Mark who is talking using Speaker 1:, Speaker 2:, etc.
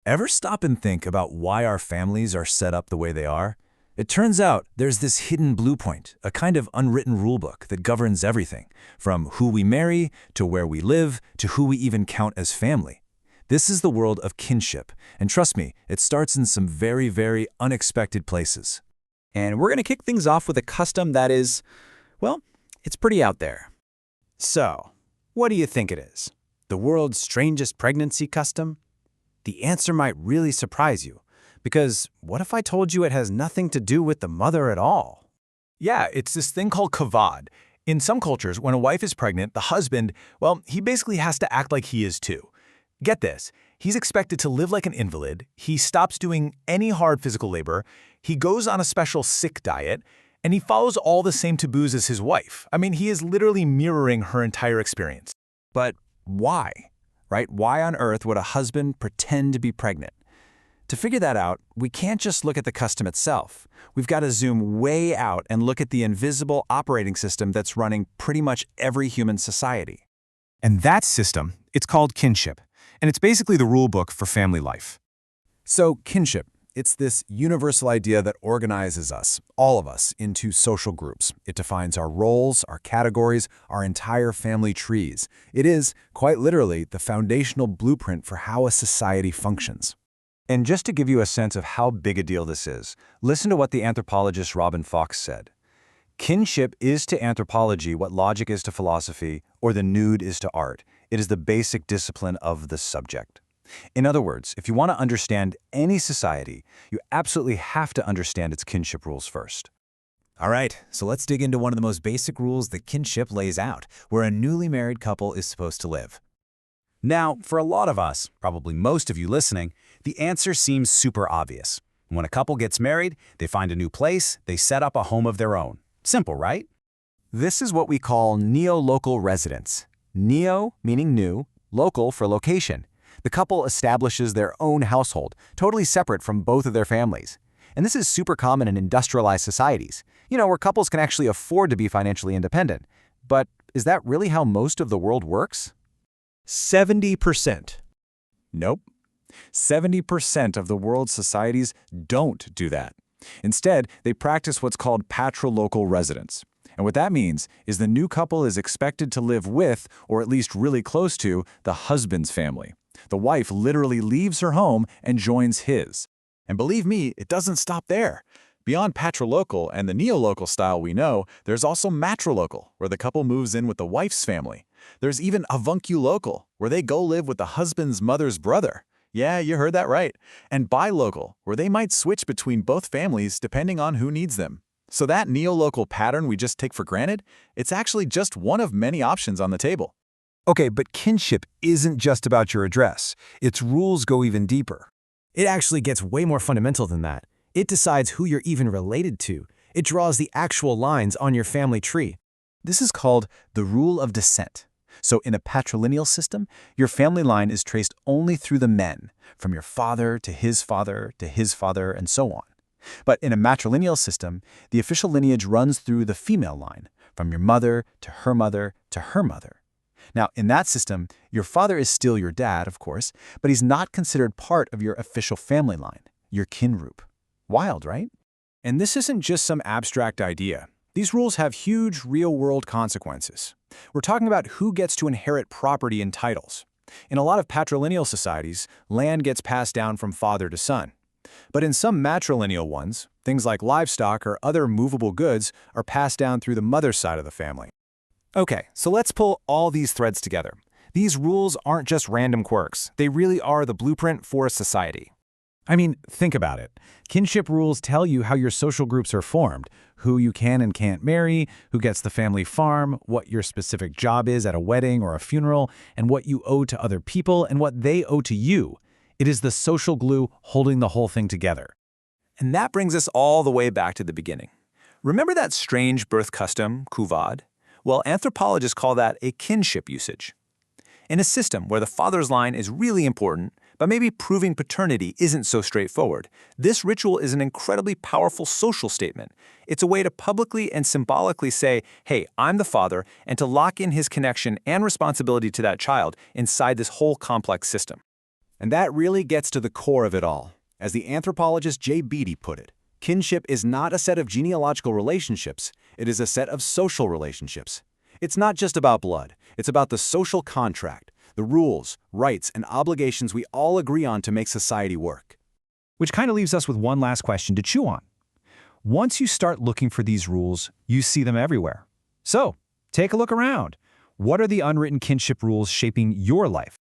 Speaker 1: Ever stop and think about why our families are set up the way they are? It turns out there's this hidden blueprint, a kind of unwritten rulebook that governs everything, from who we marry, to where we live, to who we even count as family. This is the world of kinship, and trust me, it starts in some very, very unexpected places.
Speaker 2: And we're going to kick things off with a custom that is, well, it's pretty out there. So, what do you think it is? The world's strangest pregnancy custom? The answer might really surprise you, because what if I told you it has nothing to do with the mother at all?
Speaker 1: Yeah, it's this thing called kavod. In some cultures, when a wife is pregnant, the husband, well, he basically has to act like he is too. Get this, he's expected to live like an invalid, he stops doing any hard physical labor, he goes on a special sick diet, and he follows all the same taboos as his wife. I mean, he is literally mirroring her entire experience.
Speaker 2: But why? Right? Why on earth would a husband pretend to be pregnant? To figure that out, we can't just look at the custom itself. We've got to zoom way out and look at the invisible operating system that's running pretty much every human society.
Speaker 3: And that system, it's called kinship, and it's basically the rule book for family life.
Speaker 1: So, kinship, it's this universal idea that organizes us, all of us, into social groups. It defines our roles, our categories, our entire family trees. It is, quite literally, the foundational blueprint for how a society functions.
Speaker 2: And just to give you a sense of how big a deal this is, listen to what the anthropologist Robin Fox said. Kinship is to anthropology what logic is to philosophy, or the nude is to art. It is the basic discipline of the subject. In other words, if you want to understand any society, you absolutely have to understand its kinship rules first.
Speaker 1: All right, so let's dig into one of the most basic rules that kinship lays out, where a newly married couple is supposed to live.
Speaker 2: Now, for a lot of us, probably most of you listening, the answer seems super obvious. When a couple gets married, they find a new place, they set up a home of their own. Simple, right? This is what we call neo-local residence. Neo meaning new, local for location. The couple establishes their own household, totally separate from both of their families. And this is super common in industrialized societies, where couples can actually afford to be financially independent. But is that really how most of the world works?
Speaker 1: 70%. Nope. 70% of the world's societies don't do that. Instead, they practice what's called patrilocal residence. And what that means is the new couple is expected to live with, or at least really close to, the husband's family. The wife literally leaves her home and joins his. And believe me, it doesn't stop there. Beyond patrilocal and the neolocal style we know, there's also matrilocal, where the couple moves in with the wife's family. There's even avunculocal, where they go live with the husband's mother's brother. Yeah, you heard that right. And bilocal, where they might switch between both families depending on who needs them. So that neolocal pattern we just take for granted, it's actually just one of many options on the table.
Speaker 3: Okay, but kinship isn't just about your address. Its rules go even deeper.
Speaker 4: It actually gets way more fundamental than that. It decides who you're even related to. It draws the actual lines on your family tree.
Speaker 2: This is called the rule of descent. So in a patrilineal system, your family line is traced only through the men, from your father to his father to his father, and so on. But in a matrilineal system, the official lineage runs through the female line, from your mother to her mother to her mother. Now, in that system, your father is still your dad, of course, but he's not considered part of your official family line, your kin group. Wild, right?
Speaker 1: And this isn't just some abstract idea. These rules have huge, real-world consequences. We're talking about who gets to inherit property and titles. In a lot of patrilineal societies, land gets passed down from father to son. But in some matrilineal ones, things like livestock or other movable goods are passed down through the mother's side of the family.
Speaker 4: Okay, so let's pull all these threads together. These rules aren't just random quirks. They really are the blueprint for a society. I mean, think about it. Kinship rules tell you how your social groups are formed, who you can and can't marry, who gets the family farm, what your specific job is at a wedding or a funeral, and what you owe to other people and what they owe to you. It is the social glue holding the whole thing together.
Speaker 1: And that brings us all the way back to the beginning. Remember that strange birth custom, kuvod? Well, anthropologists call that a kinship usage. In a system where the father's line is really important, but maybe proving paternity isn't so straightforward, this ritual is an incredibly powerful social statement. It's a way to publicly and symbolically say, hey, I'm the father, and to lock in his connection and responsibility to that child inside this whole complex system. And that really gets to the core of it all. As the anthropologist Jay Beatty put it, kinship is not a set of genealogical relationships, it is a set of social relationships. It's not just about blood, it's about the social contract, the rules, rights, and obligations we all agree on to make society work.
Speaker 4: Which kind of leaves us with one last question to chew on. Once you start looking for these rules, you see them everywhere. So, take a look around. What are the unwritten kinship rules shaping your life?